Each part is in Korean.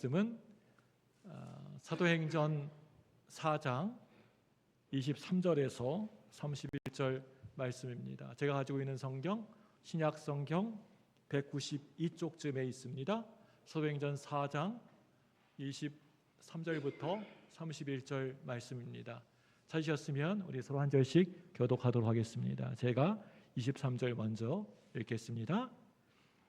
말씀은 사도행전 4장 23절에서 31절 말씀입니다. 제가 가지고 있는 성경 신약 성경 192쪽쯤에 있습니다. 사도행전 4장 23절부터 31절 말씀입니다. 찾으셨으면 우리 서로 한 절씩 교독하도록 하겠습니다. 제가 23절 먼저 읽겠습니다.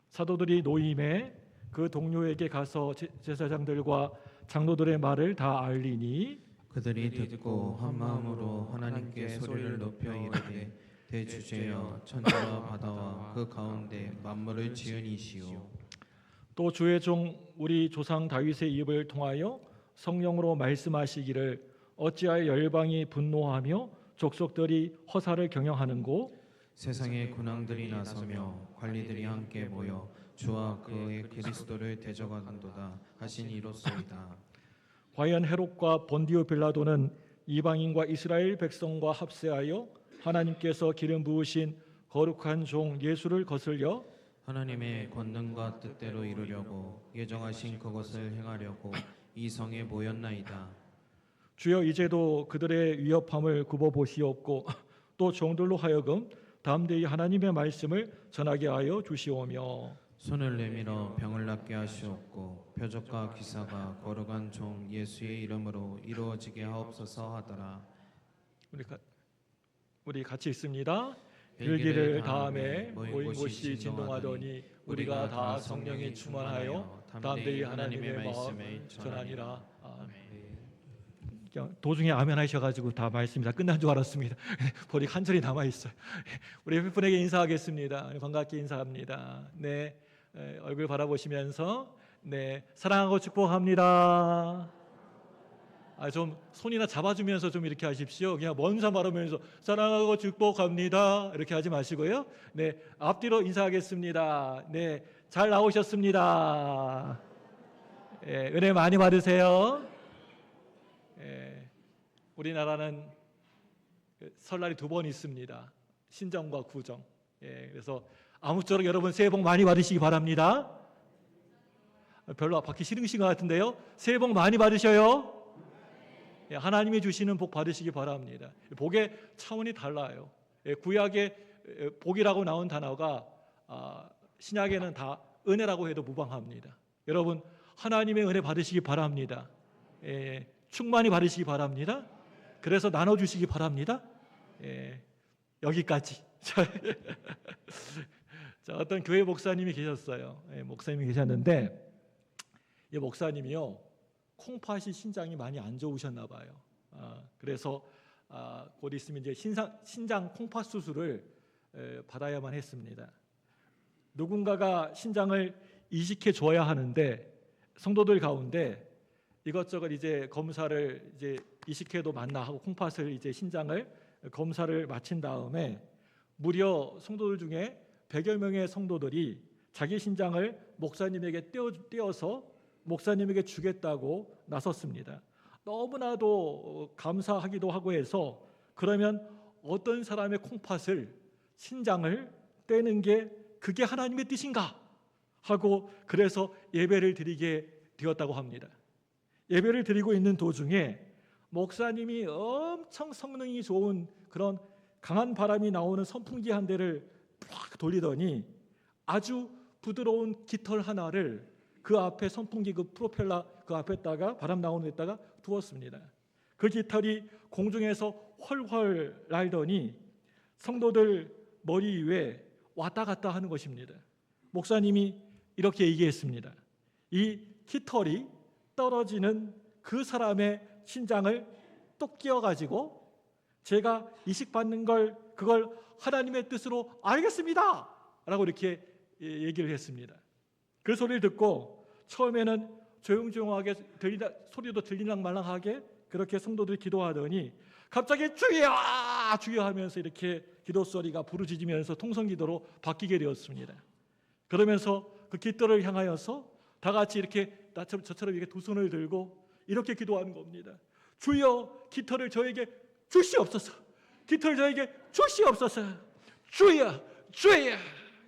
사도들이 노임에 그 동료에게 가서 제사장들과 장로들의 말을 다 알리니 그들이 듣고 한 마음으로 하나님께 소리를 높여 이르되 대주제여 천지와 바다와 그 가운데 만물을 지은 이시오. 또 주의 종 우리 조상 다윗의 입을 통하여 성령으로 말씀하시기를 어찌하여 열방이 분노하며 족속들이 허사를 경영하는고 세상의 군왕들이 나서며 관리들이 함께 모여 주와 그의 그리스도를 대적하는도다 하신 이로소이다. 과연 헤롯과 본디오 빌라도는 이방인과 이스라엘 백성과 합세하여 하나님께서 기름 부으신 거룩한 종 예수를 거슬려 하나님의 권능과 뜻대로 이루려고 예정하신 그것을 행하려고 이 성에 모였나이다. 주여 이제도 그들의 위협함을 굽어보시옵고 또 종들로 하여금 담대히 하나님의 말씀을 전하게 하여 주시오며 손을 내밀어 병을 낫게 하시옵고 표적과 기사가 거룩한 종 예수의 이름으로 이루어지게 하옵소서 하더라. 우리 같이 읽습니다. 일기를 다음에 모인 곳이 진동하더니 우리가 다 성령에 충만하여 담대히 하나님의 말씀을 전하니라. 도중에 아멘 하셔가지고 다 말씀이 다 끝난 줄 알았습니다. 보니 한 절이 남아있어요. 우리 옆에 분에게 인사하겠습니다. 반갑게 인사합니다. 네, 얼굴 바라보시면서 네, 사랑하고 축복합니다. 좀 손이나 잡아주면서 좀 이렇게 하십시오. 그냥 먼저 말하면서 사랑하고 축복합니다 이렇게 하지 마시고요. 네, 앞뒤로 인사하겠습니다. 네, 잘 나오셨습니다. 네, 은혜 많이 받으세요. 우리나라는 설날이 2번 있습니다. 신정과 구정. 그래서 아무쪼록 여러분 새해 복 많이 받으시기 바랍니다. 별로 받기 싫으신 것 같은데요. 새해 복 많이 받으셔요. 하나님이 주시는 복 받으시기 바랍니다. 복의 차원이 달라요. 구약의 복이라고 나온 단어가 신약에는 다 은혜라고 해도 무방합니다. 여러분 하나님의 은혜 받으시기 바랍니다. 충만히 받으시기 바랍니다. 그래서 나눠주시기 바랍니다. 여기까지. 자, 어떤 교회 목사님이 계셨어요. 목사님이 계셨는데 이 목사님이요 콩팥이 신장이 많이 안 좋으셨나 봐요. 그래서 곧 있으면 이제 신장 콩팥 수술을 받아야만 했습니다. 누군가가 신장을 이식해 줘야 하는데 성도들 가운데 이것저것 이제 검사를 이제 이식해도 맞나 하고 콩팥을 이제 신장을 검사를 마친 다음에 무려 성도들 중에 100여 명의 성도들이 자기 신장을 목사님에게 떼어서 목사님에게 주겠다고 나섰습니다. 너무나도 감사하기도 하고 해서 그러면 어떤 사람의 콩팥을 신장을 떼는 게 그게 하나님의 뜻인가 하고 그래서 예배를 드리게 되었다고 합니다. 예배를 드리고 있는 도중에 목사님이 엄청 성능이 좋은 그런 강한 바람이 나오는 선풍기 한 대를 팍 돌리더니 아주 부드러운 깃털 하나를 그 앞에 선풍기 그 프로펠러 그 앞에다가 바람 나오는 데다가 두었습니다. 그 깃털이 공중에서 훨훨 날더니 성도들 머리 위에 왔다 갔다 하는 것입니다. 목사님이 이렇게 얘기했습니다. 이 깃털이 떨어지는 그 사람의 신장을 또 끼워가지고 제가 이식받는 걸 그걸 하나님의 뜻으로 알겠습니다 라고 이렇게 얘기를 했습니다. 그 소리를 듣고 처음에는 조용조용하게 소리도 들리랑 말랑하게 그렇게 성도들이 기도하더니 갑자기 주여 주여 하면서 이렇게 기도 소리가 부르짖으면서 통성기도로 바뀌게 되었습니다. 그러면서 그 깃털을 향하여서 다 같이 이렇게 저처럼 이렇게 두 손을 들고 이렇게 기도하는 겁니다. 주여 깃털을 저에게 주시옵소서. 깃털을 저에게 주시옵소서. 주여 주여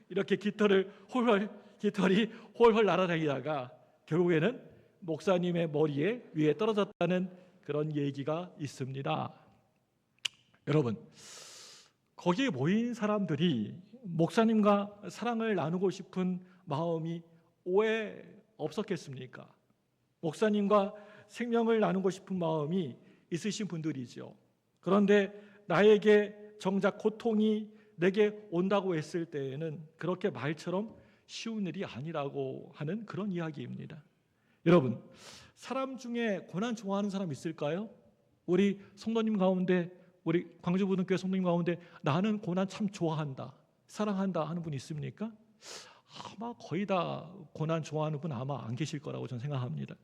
이렇게 깃털이 홀홀 날아다니다가 결국에는 목사님의 머리에 위에 떨어졌다는 그런 얘기가 있습니다. 여러분, 거기에 모인 사람들이 목사님과 사랑을 나누고 싶은 마음이 왜 없었겠습니까? 목사님과 생명을 나누고 싶은 마음이 있으신 분들이죠. 그런데 나에게 정작 고통이 내게 온다고 했을 때에는 그렇게 말처럼 쉬운 일이 아니라고 하는 그런 이야기입니다. 여러분, 사람 중에 고난 좋아하는 사람 있을까요? 우리 성도님 가운데, 우리 광주부등교회 성도님 가운데 나는 고난 참 좋아한다, 사랑한다 하는 분 있습니까? 아마 거의 다 고난 좋아하는 분 아마 안 계실 거라고 저는 생각합니다.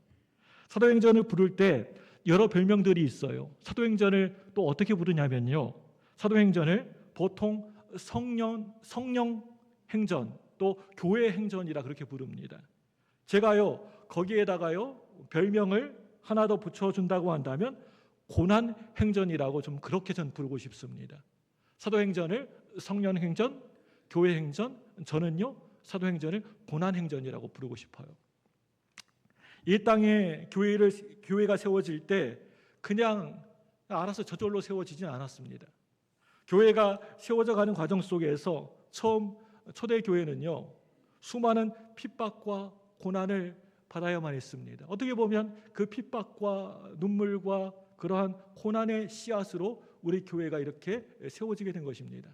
사도행전을 부를 때 여러 별명들이 있어요. 사도행전을 또 어떻게 부르냐면요, 사도행전을 보통 성령 행전, 또 교회 행전이라 그렇게 부릅니다. 제가요 거기에다가요 별명을 하나 더 붙여준다고 한다면 고난 행전이라고 좀 그렇게 전 부르고 싶습니다. 사도행전을 성령 행전, 교회 행전, 저는요 사도행전을 고난 행전이라고 부르고 싶어요. 이 땅에 교회가 세워질 때 그냥 알아서 저절로 세워지진 않았습니다. 교회가 세워져 가는 과정 속에서 처음 초대교회는요 수많은 핍박과 고난을 받아야만 했습니다. 어떻게 보면 그 핍박과 눈물과 그러한 고난의 씨앗으로 우리 교회가 이렇게 세워지게 된 것입니다.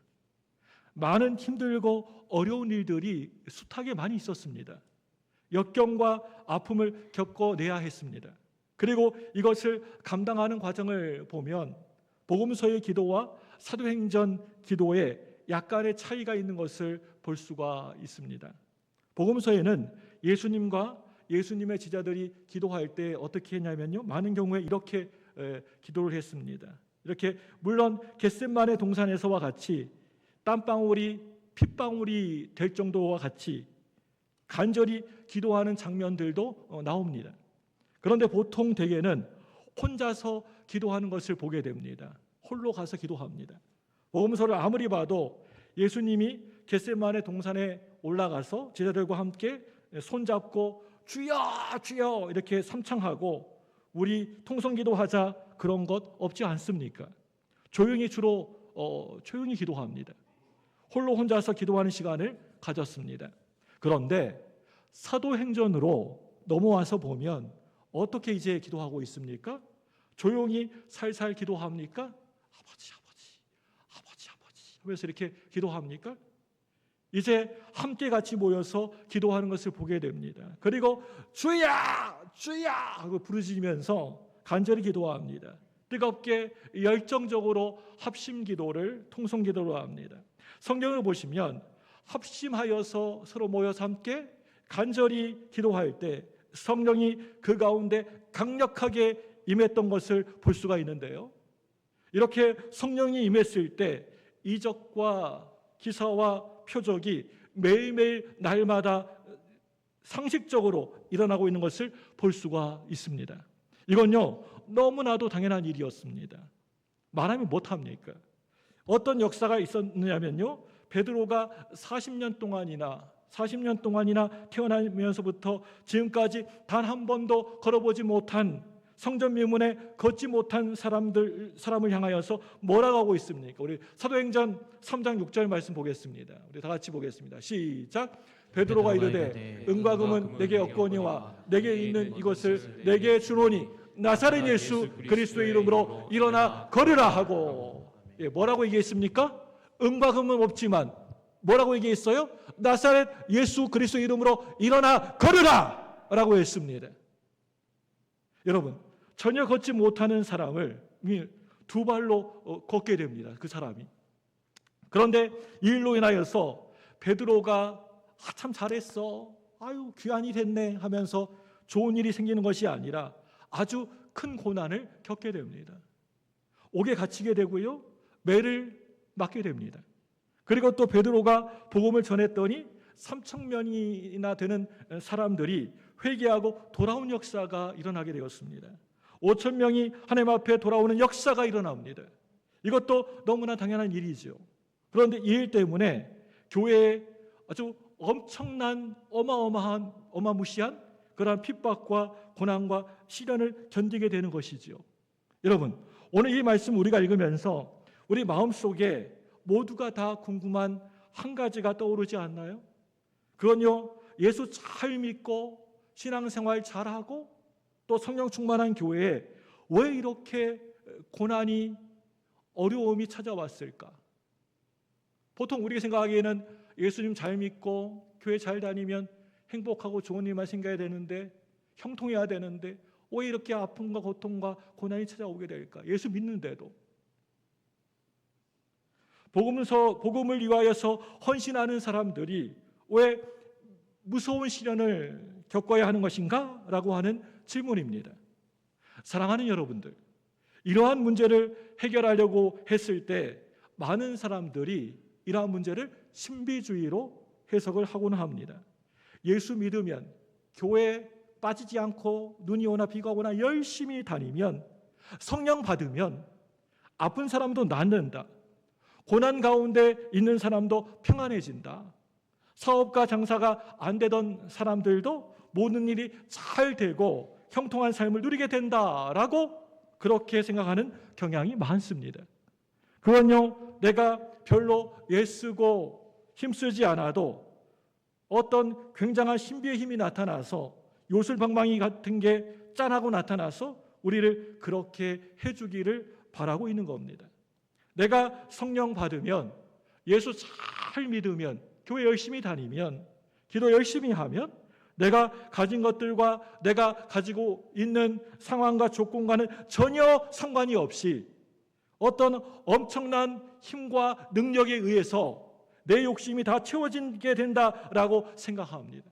많은 힘들고 어려운 일들이 숱하게 많이 있었습니다. 역경과 아픔을 겪어내야 했습니다. 그리고 이것을 감당하는 과정을 보면 복음서의 기도와 사도행전 기도에 약간의 차이가 있는 것을 볼 수가 있습니다. 복음서에는 예수님과 예수님의 제자들이 기도할 때 어떻게 했냐면요, 많은 경우에 이렇게 기도를 했습니다. 이렇게 물론 겟셋마네 동산에서와 같이 땀방울이 핏방울이 될 정도와 같이 간절히 기도하는 장면들도 나옵니다. 그런데 보통 대개는 혼자서 기도하는 것을 보게 됩니다. 홀로 가서 기도합니다. 복음서를 아무리 봐도 예수님이 겟셋마네 동산에 올라가서 제자들과 함께 손잡고 주여 주여 이렇게 삼창하고 우리 통성기도하자 그런 것 없지 않습니까? 주로 조용히 기도합니다. 홀로 혼자서 기도하는 시간을 가졌습니다. 그런데 사도행전으로 넘어와서 보면 어떻게 이제 기도하고 있습니까? 조용히 살살 기도합니까? 아버지 하면서 이렇게 기도합니까? 이제 함께 같이 모여서 기도하는 것을 보게 됩니다. 그리고 주야 주야 하고 부르짖으면서 간절히 기도합니다. 뜨겁게 열정적으로 합심 기도를 통성 기도로 합니다. 성경을 보시면 합심하여서 서로 모여서 함께 간절히 기도할 때 성령이 그 가운데 강력하게 임했던 것을 볼 수가 있는데요. 이렇게 성령이 임했을 때 이적과 기사와 표적이 매일매일 날마다 상식적으로 일어나고 있는 것을 볼 수가 있습니다. 이건요 너무나도 당연한 일이었습니다. 말하면 못합니까? 어떤 역사가 있었느냐면요, 베드로가 40년 동안이나 태어나면서부터 지금까지 단 한 번도 걸어보지 못한 성전 미문에 걷지 못한 사람을 향하여서 뭐라고 하고 있습니까? 우리 사도행전 3장 6절 말씀 보겠습니다. 우리 다 같이 보겠습니다. 시작. 베드로가 이르되 은과 금은 내게 없거니와 내게 있는 이것을 내게 주노니 나사렛 예수 그리스도의 이름으로 일어나 걸으라 하고, 뭐라고 얘기했습니까? 은과 금은 없지만 뭐라고 얘기했어요? 나사렛 예수 그리스도의 이름으로 일어나 걸으라 라고 했습니다. 여러분, 전혀 걷지 못하는 사람을 두 발로 걷게 됩니다. 그 사람이. 그런데 이 일로 인하여서 베드로가 참 잘했어, 아유 귀한이 됐네 하면서 좋은 일이 생기는 것이 아니라 아주 큰 고난을 겪게 됩니다. 옥에 갇히게 되고요, 매를 맞게 됩니다. 그리고 또 베드로가 복음을 전했더니 3,000명이나 되는 사람들이 회개하고 돌아온 역사가 일어나게 되었습니다. 5,000명이 하나님 앞에 돌아오는 역사가 일어납니다. 이것도 너무나 당연한 일이죠. 그런데 이 일 때문에 교회에 아주 엄청난 어마무시한 그러한 핍박과 고난과 시련을 견디게 되는 것이지요. 여러분, 오늘 이 말씀 우리가 읽으면서 우리 마음속에 모두가 다 궁금한 한 가지가 떠오르지 않나요? 그건요, 예수 잘 믿고 신앙생활 잘하고 또 성령 충만한 교회에 왜 이렇게 고난이 어려움이 찾아왔을까? 보통 우리가 생각하기에는 예수님 잘 믿고 교회 잘 다니면 행복하고 좋은 일만 생겨야 되는데, 형통해야 되는데 왜 이렇게 아픔과 고통과 고난이 찾아오게 될까? 예수 믿는데도. 복음을 위하여서 헌신하는 사람들이 왜 무서운 시련을 겪어야 하는 것인가? 라고 하는 질문입니다. 사랑하는 여러분들, 이러한 문제를 해결하려고 했을 때 많은 사람들이 이러한 문제를 신비주의로 해석을 하곤 합니다. 예수 믿으면, 교회에 빠지지 않고 눈이 오나 비가 오나 열심히 다니면, 성령 받으면 아픈 사람도 낫는다, 고난 가운데 있는 사람도 평안해진다, 사업과 장사가 안 되던 사람들도 모든 일이 잘 되고 형통한 삶을 누리게 된다라고 그렇게 생각하는 경향이 많습니다. 그건요, 내가 별로 애쓰고 힘쓰지 않아도 어떤 굉장한 신비의 힘이 나타나서 요술방망이 같은 게 짠하고 나타나서 우리를 그렇게 해주기를 바라고 있는 겁니다. 내가 성령 받으면, 예수 잘 믿으면, 교회 열심히 다니면, 기도 열심히 하면 내가 가진 것들과 내가 가지고 있는 상황과 조건과는 전혀 상관이 없이 어떤 엄청난 힘과 능력에 의해서 내 욕심이 다 채워지게 된다라고 생각합니다.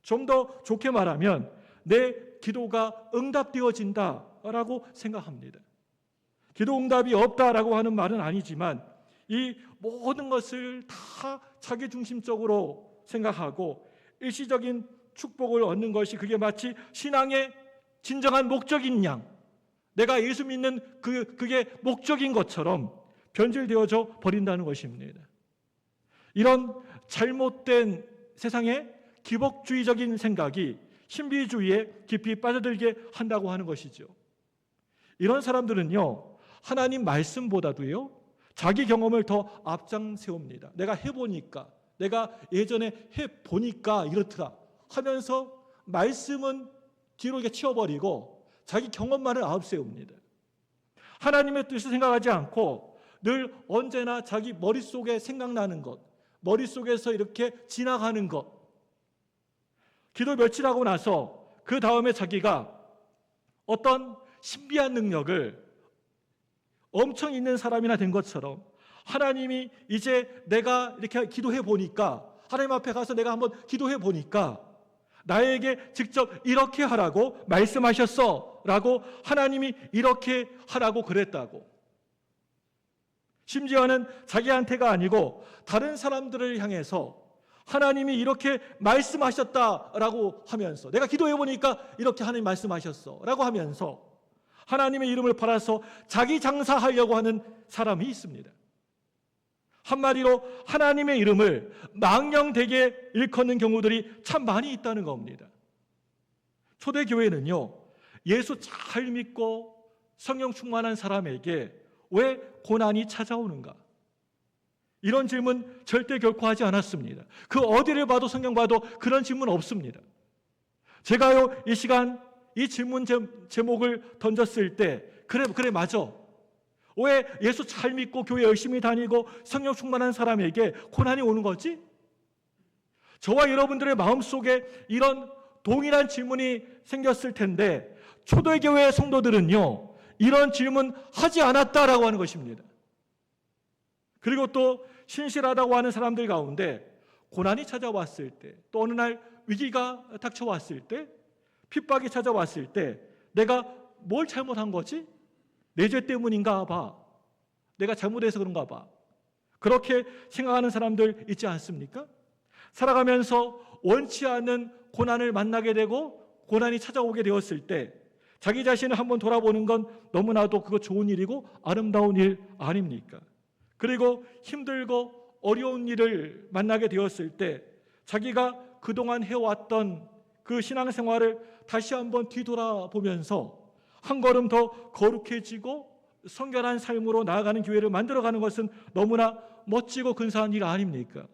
좀 더 좋게 말하면 내 기도가 응답되어진다라고 생각합니다. 기도 응답이 없다라고 하는 말은 아니지만 이 모든 것을 다 자기 중심적으로 생각하고 일시적인 축복을 얻는 것이 그게 마치 신앙의 진정한 목적인 양, 내가 예수 믿는 그게 목적인 것처럼 변질되어져 버린다는 것입니다. 이런 잘못된 세상의 기복주의적인 생각이 신비주의에 깊이 빠져들게 한다고 하는 것이죠. 이런 사람들은요, 하나님 말씀보다도요, 자기 경험을 더 앞장세웁니다. 내가 해보니까, 내가 예전에 해보니까 이렇더라 하면서 말씀은 뒤로 이렇게 치워버리고 자기 경험만을 앞세웁니다. 하나님의 뜻을 생각하지 않고 늘 언제나 자기 머릿속에 생각나는 것, 머릿속에서 이렇게 지나가는 것, 기도 며칠 하고 나서 그 다음에 자기가 어떤 신비한 능력을 엄청 있는 사람이나 된 것처럼 하나님이 이제 내가 이렇게 기도해 보니까, 하나님 앞에 가서 내가 한번 기도해 보니까 나에게 직접 이렇게 하라고 말씀하셨어 라고, 하나님이 이렇게 하라고 그랬다고, 심지어는 자기한테가 아니고 다른 사람들을 향해서 하나님이 이렇게 말씀하셨다라고 하면서, 내가 기도해 보니까 이렇게 하나님 말씀하셨어라고 하면서 하나님의 이름을 팔아서 자기 장사하려고 하는 사람이 있습니다. 한마디로 하나님의 이름을 망령되게 일컫는 경우들이 참 많이 있다는 겁니다. 초대교회는요, 예수 잘 믿고 성령 충만한 사람에게 왜 고난이 찾아오는가? 이런 질문 절대 결코 하지 않았습니다. 그 어디를 봐도, 성경 봐도 그런 질문 없습니다. 제가요, 이 시간 이 질문 제목을 던졌을 때 그래 맞아, 왜 예수 잘 믿고 교회 열심히 다니고 성령 충만한 사람에게 고난이 오는 거지? 저와 여러분들의 마음속에 이런 동일한 질문이 생겼을 텐데 초대교회 성도들은요, 이런 질문 하지 않았다라고 하는 것입니다. 그리고 또 신실하다고 하는 사람들 가운데 고난이 찾아왔을 때, 또 어느 날 위기가 닥쳐왔을 때, 핍박이 찾아왔을 때 내가 뭘 잘못한 거지? 내 죄 때문인가 봐, 내가 잘못해서 그런가 봐, 그렇게 생각하는 사람들 있지 않습니까? 살아가면서 원치 않는 고난을 만나게 되고 고난이 찾아오게 되었을 때 자기 자신을 한번 돌아보는 건 너무나도 그거 좋은 일이고 아름다운 일 아닙니까? 그리고 힘들고 어려운 일을 만나게 되었을 때 자기가 그동안 해왔던 그 신앙생활을 다시 한번 뒤돌아보면서 한 걸음 더 거룩해지고 성결한 삶으로 나아가는 교회를 만들어가는 것은 너무나 멋지고 근사한 일 아닙니까?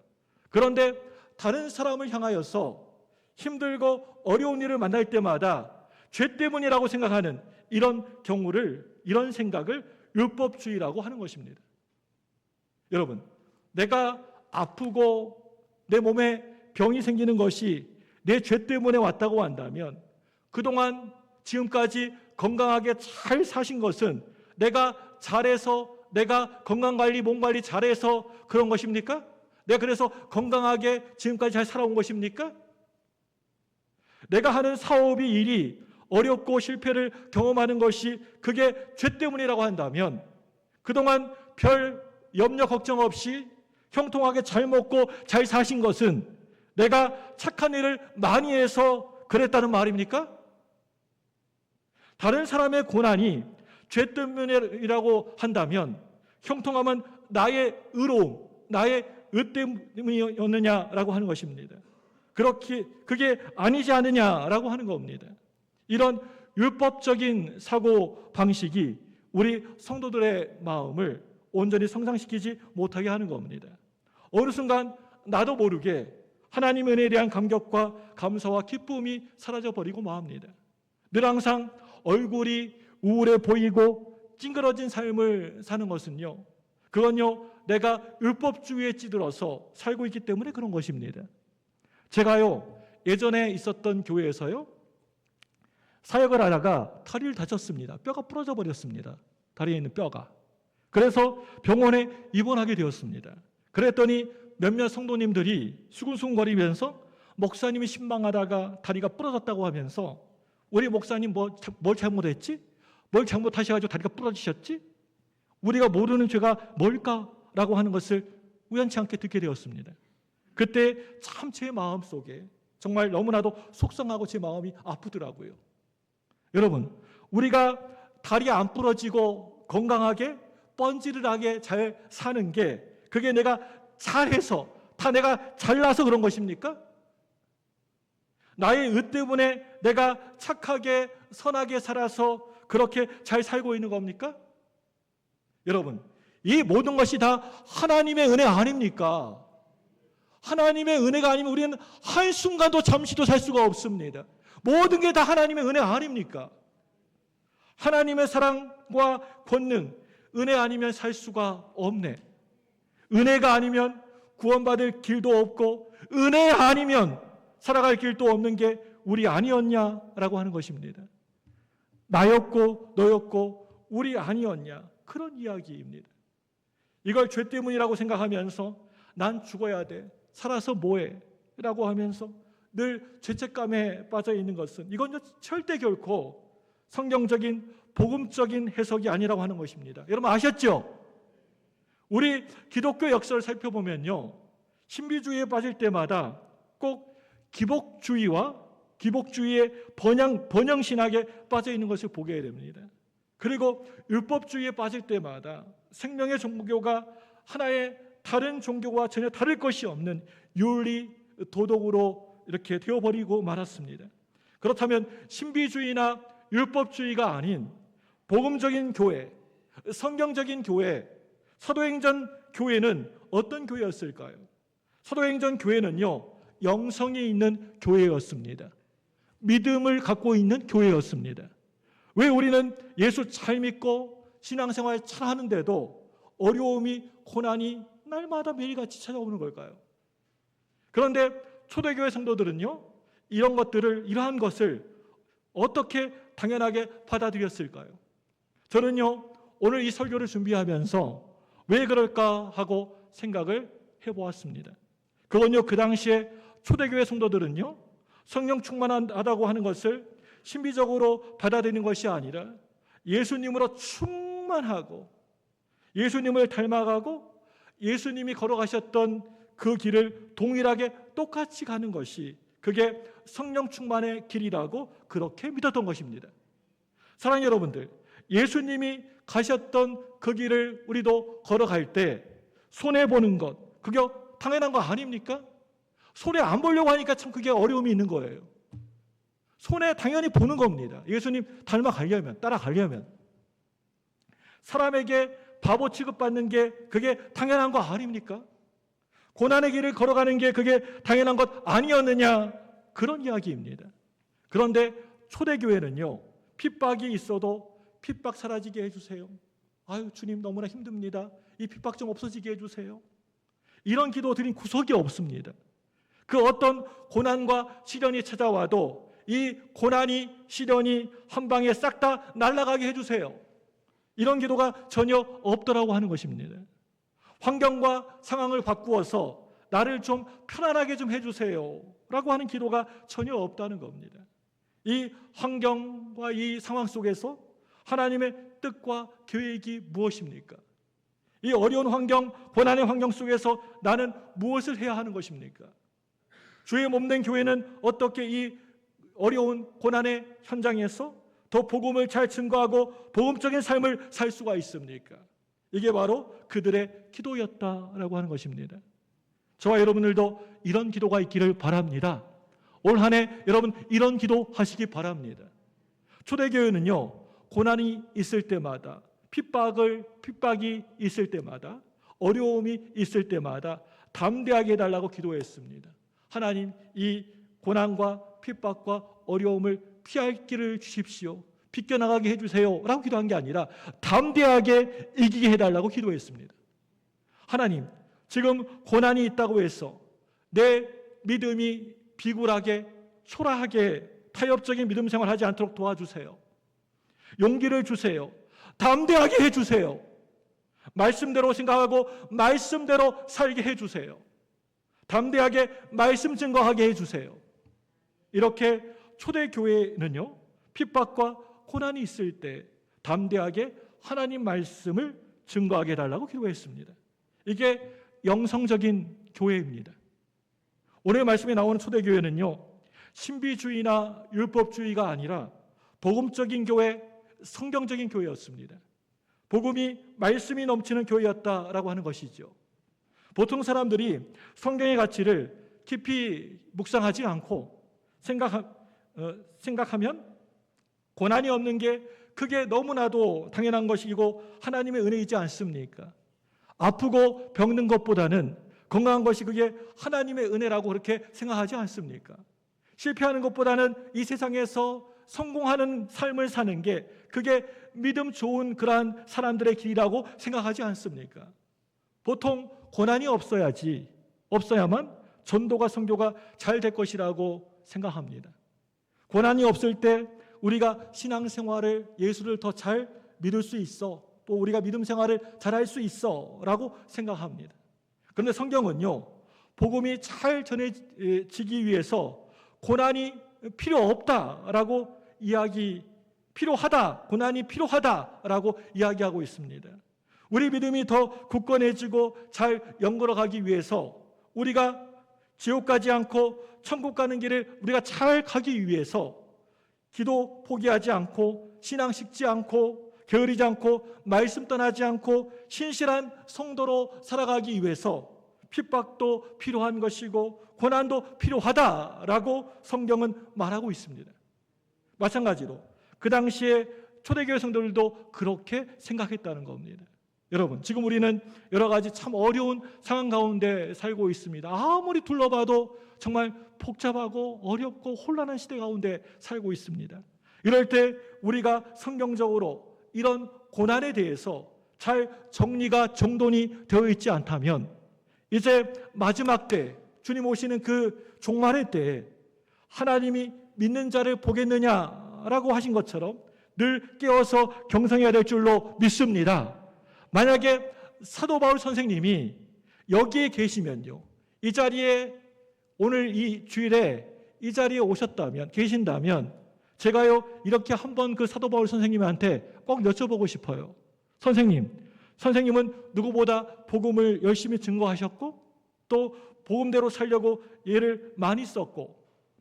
그런데 다른 사람을 향하여서 힘들고 어려운 일을 만날 때마다 죄 때문이라고 생각하는 이런 경우를, 이런 생각을 율법주의라고 하는 것입니다. 여러분, 내가 아프고 내 몸에 병이 생기는 것이 내 죄 때문에 왔다고 한다면 그동안 지금까지 건강하게 잘 사신 것은 내가 잘해서, 내가 건강관리, 몸관리 잘해서 그런 것입니까? 내가 그래서 건강하게 지금까지 잘 살아온 것입니까? 내가 하는 사업이, 일이 어렵고 실패를 경험하는 것이 그게 죄 때문이라고 한다면 그동안 별 염려 걱정 없이 형통하게 잘 먹고 잘 사신 것은 내가 착한 일을 많이 해서 그랬다는 말입니까? 다른 사람의 고난이 죄 때문이라고 한다면 형통함은 나의 의로움, 나의 의 때문이었느냐라고 하는 것입니다. 그게 아니지 않느냐라고 하는 겁니다. 이런 율법적인 사고 방식이 우리 성도들의 마음을 온전히 성장시키지 못하게 하는 겁니다. 어느 순간 나도 모르게 하나님의 은혜에 대한 감격과 감사와 기쁨이 사라져버리고 맙니다. 늘 항상 얼굴이 우울해 보이고 찡그러진 삶을 사는 것은요, 그건요 내가 율법주의에 찌들어서 살고 있기 때문에 그런 것입니다. 제가요 예전에 있었던 교회에서요 사역을 하다가 다리를 다쳤습니다. 뼈가 부러져 버렸습니다. 다리에 있는 뼈가. 그래서 병원에 입원하게 되었습니다. 그랬더니 몇몇 성도님들이 수근수근거리면서 목사님이 신방하다가 다리가 부러졌다고 하면서 우리 목사님 뭘 잘못했지? 뭘 잘못하셔가지고 다리가 부러지셨지? 우리가 모르는 죄가 뭘까라고 하는 것을 우연치 않게 듣게 되었습니다. 그때 참 제 마음속에 정말 너무나도 속상하고 제 마음이 아프더라고요. 여러분, 우리가 다리 안 부러지고 건강하게 뻔지르하게 잘 사는 게 그게 내가 잘해서, 다 내가 잘나서 그런 것입니까? 나의 의 때문에 내가 착하게 선하게 살아서 그렇게 잘 살고 있는 겁니까? 여러분, 이 모든 것이 다 하나님의 은혜 아닙니까? 하나님의 은혜가 아니면 우리는 한순간도 잠시도 살 수가 없습니다. 모든 게 다 하나님의 은혜 아닙니까? 하나님의 사랑과 권능, 은혜 아니면 살 수가 없네. 은혜가 아니면 구원받을 길도 없고 은혜 아니면 살아갈 길도 없는 게 우리 아니었냐라고 하는 것입니다. 나였고 너였고 우리 아니었냐, 그런 이야기입니다. 이걸 죄 때문이라고 생각하면서 난 죽어야 돼, 살아서 뭐해 라고 하면서 늘 죄책감에 빠져 있는 것은 이건 절대 결코 성경적인 복음적인 해석이 아니라고 하는 것입니다. 여러분 아셨죠? 우리 기독교 역사를 살펴보면요, 신비주의에 빠질 때마다 꼭 기복주의와 기복주의의 번영신학에 빠져 있는 것을 보게 됩니다. 그리고 율법주의에 빠질 때마다 생명의 종교가 하나의 다른 종교와 전혀 다를 것이 없는 윤리, 도덕으로 이렇게 되어버리고 말았습니다. 그렇다면 신비주의나 율법주의가 아닌 복음적인 교회, 성경적인 교회, 사도행전 교회는 어떤 교회였을까요? 사도행전 교회는요, 영성이 있는 교회였습니다. 믿음을 갖고 있는 교회였습니다. 왜 우리는 예수 잘 믿고 신앙생활 잘 하는데도 어려움이, 고난이 날마다 매일같이 찾아오는 걸까요? 그런데 초대교회 성도들은요, 이러한 것을 어떻게 당연하게 받아들였을까요? 저는요, 오늘 이 설교를 준비하면서 왜 그럴까 하고 생각을 해보았습니다. 그건요, 그 당시에 초대교회 성도들은요, 성령 충만하다고 하는 것을 신비적으로 받아들이는 것이 아니라 예수님으로 충만하고 예수님을 닮아가고 예수님이 걸어가셨던 그 길을 동일하게 똑같이 가는 것이, 그게 성령 충만의 길이라고 그렇게 믿었던 것입니다. 사랑하는 여러분들, 예수님이 가셨던 그 길을 우리도 걸어갈 때 손해보는 것, 그게 당연한 거 아닙니까? 손해 안 보려고 하니까 참 그게 어려움이 있는 거예요. 손해 당연히 보는 겁니다. 예수님 닮아가려면, 따라가려면. 사람에게 바보 취급받는 게 그게 당연한 거 아닙니까? 고난의 길을 걸어가는 게 그게 당연한 것 아니었느냐? 그런 이야기입니다. 그런데 초대교회는요, 핍박이 있어도 핍박 사라지게 해주세요. 아유, 주님 너무나 힘듭니다. 이 핍박 좀 없어지게 해주세요. 이런 기도 드린 구석이 없습니다. 그 어떤 고난과 시련이 찾아와도 이 고난이, 시련이 한 방에 싹 다 날아가게 해주세요. 이런 기도가 전혀 없더라고 하는 것입니다. 환경과 상황을 바꾸어서 나를 좀 편안하게 좀 해주세요 라고 하는 기도가 전혀 없다는 겁니다. 이 환경과 이 상황 속에서 하나님의 뜻과 계획이 무엇입니까? 이 어려운 환경, 고난의 환경 속에서 나는 무엇을 해야 하는 것입니까? 주의 몸된 교회는 어떻게 이 어려운 고난의 현장에서 더 복음을 잘 증거하고 복음적인 삶을 살 수가 있습니까? 이게 바로 그들의 기도였다라고 하는 것입니다. 저와 여러분들도 이런 기도가 있기를 바랍니다. 올 한 해 여러분 이런 기도 하시기 바랍니다. 초대교회는요, 고난이 있을 때마다, 핍박이 있을 때마다, 어려움이 있을 때마다 담대하게 해달라고 기도했습니다. 하나님, 이 고난과 핍박과 어려움을 피할 길을 주십시오. 비껴나가게 해주세요 라고 기도한 게 아니라 담대하게 이기게 해달라고 기도했습니다. 하나님, 지금 고난이 있다고 해서 내 믿음이 비굴하게, 초라하게, 타협적인 믿음 생활하지 않도록 도와주세요. 용기를 주세요. 담대하게 해주세요. 말씀대로 생각하고 말씀대로 살게 해주세요. 담대하게 말씀 증거하게 해주세요. 이렇게 초대교회는요, 핍박과 고난이 있을 때 담대하게 하나님 말씀을 증거하게 해달라고 기도했습니다. 이게 영성적인 교회입니다. 오늘 말씀에 나오는 초대교회는요, 신비주의나 율법주의가 아니라 복음적인 교회, 성경적인 교회였습니다. 복음이, 말씀이 넘치는 교회였다라고 하는 것이죠. 보통 사람들이 성경의 가치를 깊이 묵상하지 않고 생각하면 고난이 없는 게 그게 너무나도 당연한 것이고 하나님의 은혜이지 않습니까? 아프고 병든 것보다는 건강한 것이 그게 하나님의 은혜라고 그렇게 생각하지 않습니까? 실패하는 것보다는 이 세상에서 성공하는 삶을 사는 게 그게 믿음 좋은 그러한 사람들의 길이라고 생각하지 않습니까? 보통 고난이 없어야만 전도가, 선교가 잘 될 것이라고 생각합니다. 고난이 없을 때 우리가 신앙생활을, 예수를 더 잘 믿을 수 있어, 또 우리가 믿음 생활을 잘할 수 있어 라고 생각합니다. 그런데 성경은요, 복음이 잘 전해지기 위해서 고난이 필요 없다라고 고난이 필요하다라고 이야기하고 있습니다. 우리 믿음이 더 굳건해지고 잘 연결어가기 위해서, 우리가 지옥 가지 않고 천국 가는 길을 우리가 잘 가기 위해서 기도 포기하지 않고, 신앙 식지 않고, 게으르지 않고, 말씀 떠나지 않고 신실한 성도로 살아가기 위해서 핍박도 필요한 것이고 고난도 필요하다라고 성경은 말하고 있습니다. 마찬가지로 그 당시에 초대교회 성도들도 그렇게 생각했다는 겁니다. 여러분, 지금 우리는 여러 가지 참 어려운 상황 가운데 살고 있습니다. 아무리 둘러봐도 정말 복잡하고 어렵고 혼란한 시대 가운데 살고 있습니다. 이럴 때 우리가 성경적으로 이런 고난에 대해서 잘 정리가 정돈이 되어 있지 않다면 이제 마지막 때, 주님 오시는 그 종말의 때에 하나님이 믿는 자를 보겠느냐라고 하신 것처럼 늘 깨어서 경성해야 될 줄로 믿습니다. 만약에 사도 바울 선생님이 여기에 계시면요, 이 자리에 오늘 이 주일에 이 자리에 계신다면 제가요 이렇게 한번 그 사도 바울 선생님한테 꼭 여쭤보고 싶어요. 선생님은 누구보다 복음을 열심히 증거하셨고 또 복음대로 살려고 예를 많이 썼고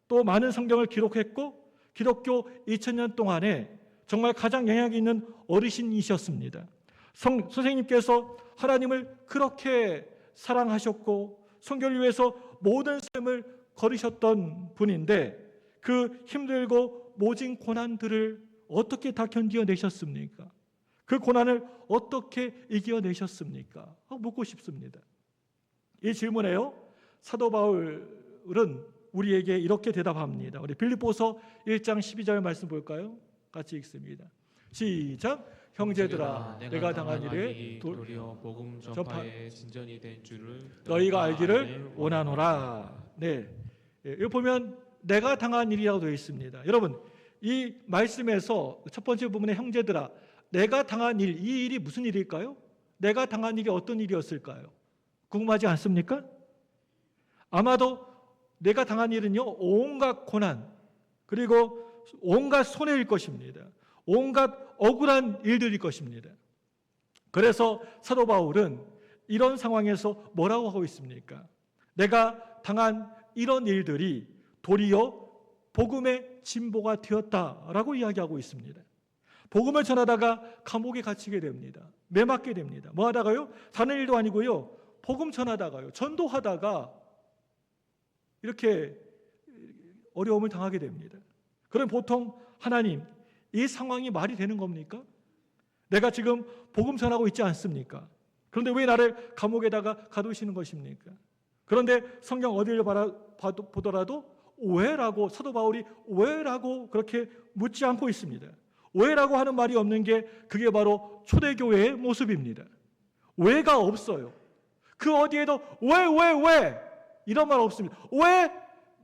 또 많은 성경을 기록했고 기독교 2000년 동안에 정말 가장 영향이 있는 어르신이셨습니다. 선생님께서 하나님을 그렇게 사랑하셨고 선교를 위해서 모든 삶을 걸으셨던 분인데 그 힘들고 모진 고난들을 어떻게 다 견디어내셨습니까? 그 고난을 어떻게 이겨내셨습니까? 묻고 싶습니다. 이 질문에요, 사도 바울은 우리에게 이렇게 대답합니다. 우리 빌립보서 1장 12절 말씀 볼까요? 같이 읽습니다. 시작. 형제들아, 내가 당한 일에 도리어 복음 전파에 진전이 된 줄을 너희가 알기를 원하노라. 네, 여기 보면 내가 당한 일이라고 되어 있습니다. 여러분, 이 말씀에서 첫 번째 부분에 형제들아, 내가 당한 일, 이 일이 무슨 일일까요? 내가 당한 일이 어떤 일이었을까요? 궁금하지 않습니까? 아마도 내가 당한 일은요, 온갖 고난, 그리고 온갖 손해일 것입니다. 온갖 억울한 일들일 것입니다. 그래서 사도 바울은 이런 상황에서 뭐라고 하고 있습니까? 내가 당한 이런 일들이 도리어 복음의 진보가 되었다라고 이야기하고 있습니다. 복음을 전하다가 감옥에 갇히게 됩니다. 매맞게 됩니다. 뭐 하다가요? 다른 일도 아니고요, 복음 전하다가요, 전도하다가 이렇게 어려움을 당하게 됩니다. 그럼 보통 하나님, 이 상황이 말이 되는 겁니까? 내가 지금 복음 전하고 있지 않습니까? 그런데 왜 나를 감옥에다가 가두시는 것입니까? 그런데 성경 어디를 보더라도 왜라고, 사도 바울이 왜라고 그렇게 묻지 않고 있습니다. 왜라고 하는 말이 없는 게 그게 바로 초대교회의 모습입니다. 왜가 없어요. 그 어디에도 왜 이런 말 없습니다. 왜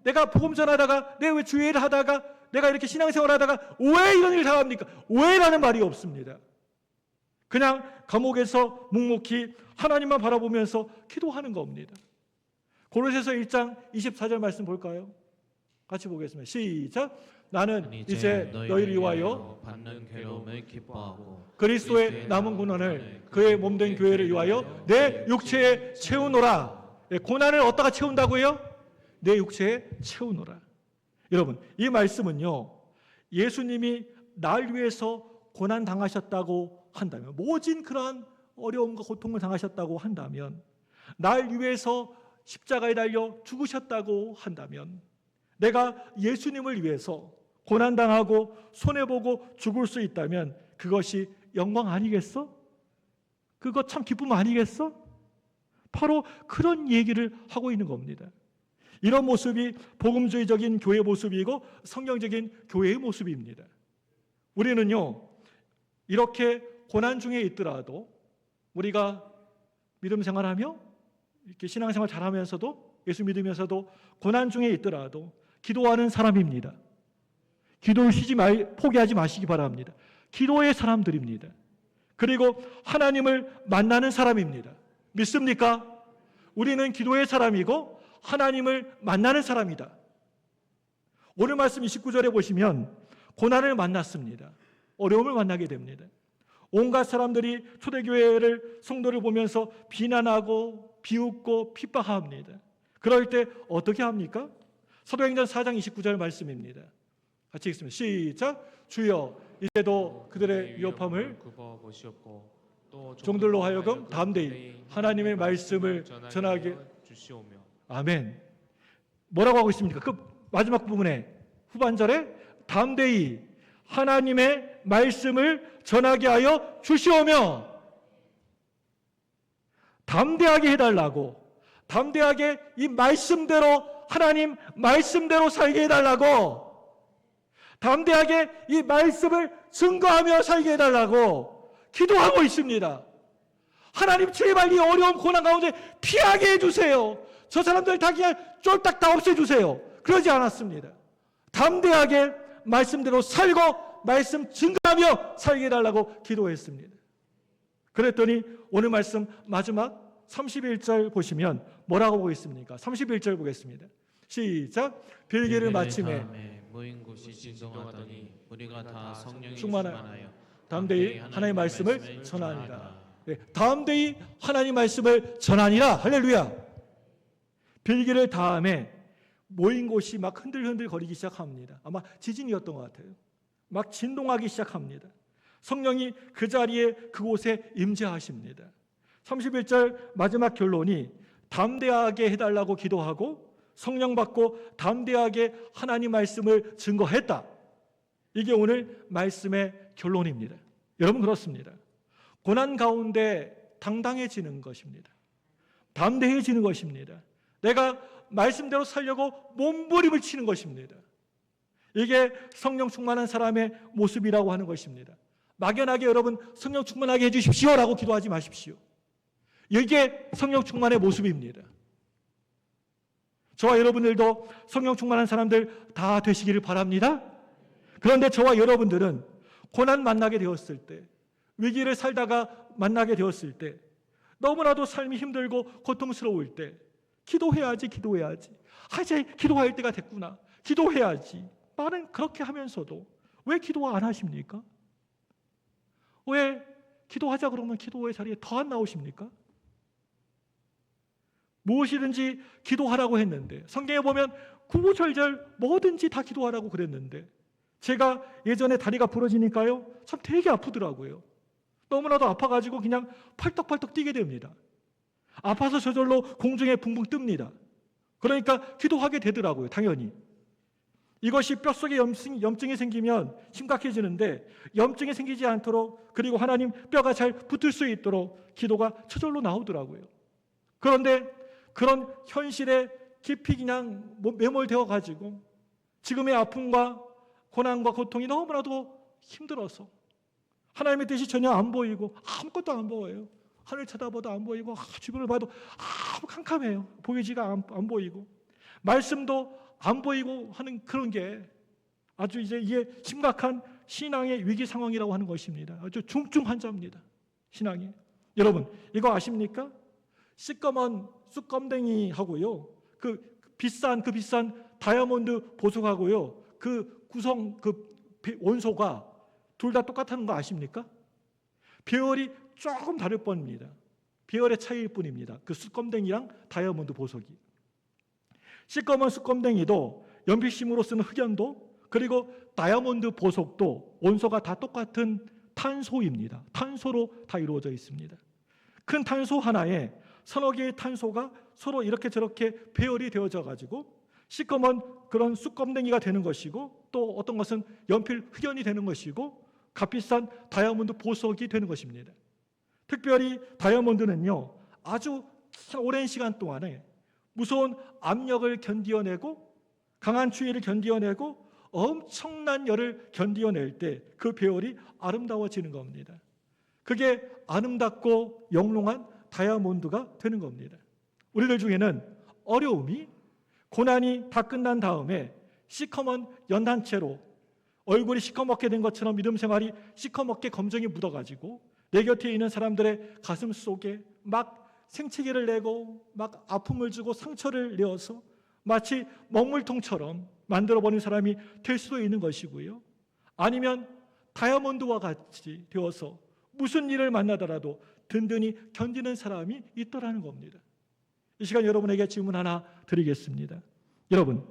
내가 복음 전하다가, 내가 왜 주일을 하다가, 내가 이렇게 신앙생활 하다가 왜 이런 일을 당합니까? 왜라는 말이 없습니다. 그냥 감옥에서 묵묵히 하나님만 바라보면서 기도하는 겁니다. 고린도서 1장 24절 말씀 볼까요? 같이 보겠습니다. 시작. 나는 이제 너희를 위하여 받는 괴로움을 기뻐하고 그리스도의 남은 군원을 그의 몸된 교회를 위하여 내 육체에 채우노라. 고난을 어디다가 채운다고요? 내 육체에 채우노라. 여러분, 이 말씀은요, 예수님이 날 위해서 고난 당하셨다고 한다면, 모진 그러한 어려움과 고통을 당하셨다고 한다면, 날 위해서 십자가에 달려 죽으셨다고 한다면, 내가 예수님을 위해서 고난당하고 손해보고 죽을 수 있다면 그것이 영광 아니겠어? 그거 참 기쁨 아니겠어? 바로 그런 얘기를 하고 있는 겁니다. 이런 모습이 복음주의적인 교회 모습이고 성경적인 교회의 모습입니다. 우리는요, 이렇게 고난 중에 있더라도, 우리가 믿음 생활하며 이렇게 신앙생활 잘하면서도, 예수 믿으면서도 고난 중에 있더라도 기도하는 사람입니다. 기도를 포기하지 마시기 바랍니다. 기도의 사람들입니다. 그리고 하나님을 만나는 사람입니다. 믿습니까? 우리는 기도의 사람이고 하나님을 만나는 사람이다. 오늘 말씀 29절에 보시면 고난을 만났습니다. 어려움을 만나게 됩니다. 온갖 사람들이 초대교회를, 성도를 보면서 비난하고 비웃고 핍박합니다. 그럴 때 어떻게 합니까? 사도행전 4장 29절 말씀입니다. 같이 읽습니다. 시작. 주여, 이제도 그들의 위협함을 굽어보시옵고 또 종들로 하여금 담대히 하나님의 말씀을 전하게 주시오며. 아멘. 뭐라고 하고 있습니까? 그 마지막 부분에 후반절에 담대히 하나님의 말씀을 전하게 하여 주시오며, 담대하게 해달라고, 담대하게 이 말씀대로, 하나님 말씀대로 살게 해달라고, 담대하게 이 말씀을 증거하며 살게 해달라고 기도하고 있습니다. 하나님, 제발 이 어려운 고난 가운데 피하게 해주세요. 저 사람들 다 그냥 쫄딱 다 없애주세요. 그러지 않았습니다. 담대하게 말씀대로 살고 말씀 증거하며 살게 해달라고 기도했습니다. 그랬더니 오늘 말씀 마지막 31절 보시면 뭐라고 보겠습니까? 31절 보겠습니다. 시작. 빌기를 마침에 모인 곳이 진동하더니 우리가 다 성령이 충만하여 담대히 하나님의 말씀을 전하니라. 네, 담대히 하나님 말씀을 전하니라. 할렐루야. 빌기를 다음에 모인 곳이 막 흔들흔들 거리기 시작합니다. 아마 지진이었던 것 같아요. 막 진동하기 시작합니다. 성령이 그 자리에, 그곳에 임재하십니다. 31절 마지막 결론이 담대하게 해달라고 기도하고 성령 받고 담대하게 하나님 말씀을 증거했다. 이게 오늘 말씀의 결론입니다. 여러분 그렇습니다. 고난 가운데 당당해지는 것입니다. 담대해지는 것입니다. 내가 말씀대로 살려고 몸부림을 치는 것입니다. 이게 성령 충만한 사람의 모습이라고 하는 것입니다. 막연하게 여러분 성령 충만하게 해주십시오라고 기도하지 마십시오. 이게 성령 충만의 모습입니다. 저와 여러분들도 성령 충만한 사람들 다 되시기를 바랍니다. 그런데 저와 여러분들은 고난 만나게 되었을 때, 위기를 살다가 만나게 되었을 때, 너무나도 삶이 힘들고 고통스러울 때 기도해야지. 이제 기도할 때가 됐구나. 기도해야지. 말은 그렇게 하면서도 왜 기도 안 하십니까? 왜 기도하자 그러면 기도의 자리에 더 안 나오십니까? 무엇이든지 기도하라고 했는데, 성경에 보면 구구절절 뭐든지 다 기도하라고 그랬는데, 제가 예전에 다리가 부러지니까요 참 되게 아프더라고요. 너무나도 아파가지고 그냥 펄떡펄떡 뛰게 됩니다. 아파서 저절로 공중에 붕붕 뜹니다. 그러니까 기도하게 되더라고요. 당연히. 이것이 뼛속에 염증이 생기면 심각해지는데, 염증이 생기지 않도록, 그리고 하나님 뼈가 잘 붙을 수 있도록 기도가 저절로 나오더라고요. 그런데 그런 현실에 깊이 그냥 매몰되어 가지고 지금의 아픔과 고난과 고통이 너무나도 힘들어서 하나님의 뜻이 전혀 안 보이고 아무것도 안 보여요. 하늘 쳐다봐도 안 보이고 주변을 봐도 아무 캄캄해요. 보이지가 안 보이고 말씀도 안 보이고 하는 그런 게 아주 이제 이게 심각한 신앙의 위기 상황이라고 하는 것입니다. 아주 중증 환자입니다. 신앙이. 여러분 이거 아십니까? 시꺼먼 쑥검댕이하고요, 그 비싼 다이아몬드 보석하고요, 그 구성 원소가 둘 다 똑같다는 거 아십니까? 배열이 조금 다를 뿐입니다. 배열의 차이일 뿐입니다. 그 쑥검댕이랑 다이아몬드 보석이. 시꺼먼 쑥검댕이도 연필심으로 쓰는 흑연도, 그리고 다이아몬드 보석도 원소가 다 똑같은 탄소입니다. 탄소로 다 이루어져 있습니다. 큰 탄소 하나에 서너 개의 탄소가 서로 이렇게 저렇게 배열이 되어져 가지고 시꺼먼 그런 쑥검댕이가 되는 것이고, 또 어떤 것은 연필 흑연이 되는 것이고, 값비싼 다이아몬드 보석이 되는 것입니다. 특별히 다이아몬드는요 아주 오랜 시간 동안에 무서운 압력을 견디어내고 강한 추위를 견디어내고 엄청난 열을 견디어낼 때 그 배열이 아름다워지는 겁니다. 그게 아름답고 영롱한 다이아몬드가 되는 겁니다. 우리들 중에는 어려움이, 고난이 다 끝난 다음에 시커먼 연단체로 얼굴이 시커멓게 된 것처럼 믿음 생활이 시커멓게 검정이 묻어가지고 내 곁에 있는 사람들의 가슴 속에 막 생채기를 내고 막 아픔을 주고 상처를 내어서 마치 먹물통처럼 만들어버린 사람이 될 수도 있는 것이고요. 아니면 다이아몬드와 같이 되어서 무슨 일을 만나더라도 든든히 견디는 사람이 있더라는 겁니다. 이 시간 여러분에게 질문 하나 드리겠습니다. 여러분,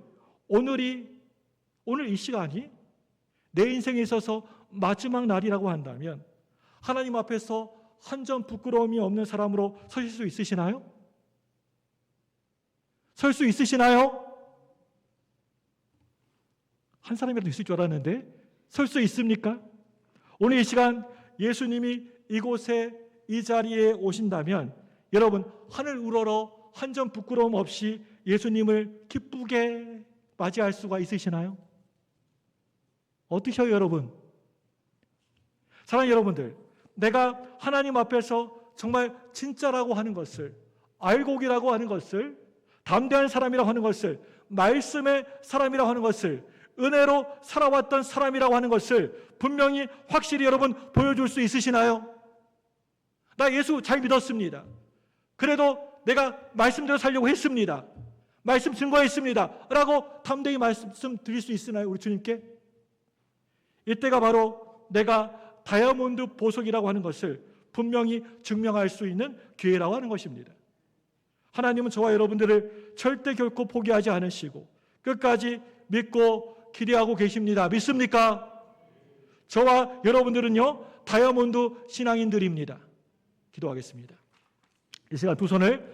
오늘 이 시간이 내 인생에 있어서 마지막 날이라고 한다면 하나님 앞에서 한 점 부끄러움이 없는 사람으로 서실 수 있으시나요? 설 수 있으시나요? 한 사람이라도 있을 줄 알았는데 설 수 있습니까? 오늘 이 시간 예수님이 이곳에 이 자리에 오신다면 여러분 하늘 우러러 한 점 부끄러움 없이 예수님을 기쁘게 맞이할 수가 있으시나요? 어떠셔요 여러분? 사랑하는 여러분들, 내가 하나님 앞에서 정말 진짜라고 하는 것을, 알곡이라고 하는 것을, 담대한 사람이라고 하는 것을, 말씀의 사람이라고 하는 것을, 은혜로 살아왔던 사람이라고 하는 것을 분명히 확실히 여러분 보여줄 수 있으시나요? 나 예수 잘 믿었습니다. 그래도 내가 말씀대로 살려고 했습니다. 말씀 증거했습니다. 라고 담대히 말씀드릴 수 있으나요? 우리 주님께? 이때가 바로 내가 다이아몬드 보석이라고 하는 것을 분명히 증명할 수 있는 기회라고 하는 것입니다. 하나님은 저와 여러분들을 절대 결코 포기하지 않으시고 끝까지 믿고 기대하고 계십니다. 믿습니까? 저와 여러분들은요 다이아몬드 신앙인들입니다. 기도하겠습니다. 이 시간 두 손을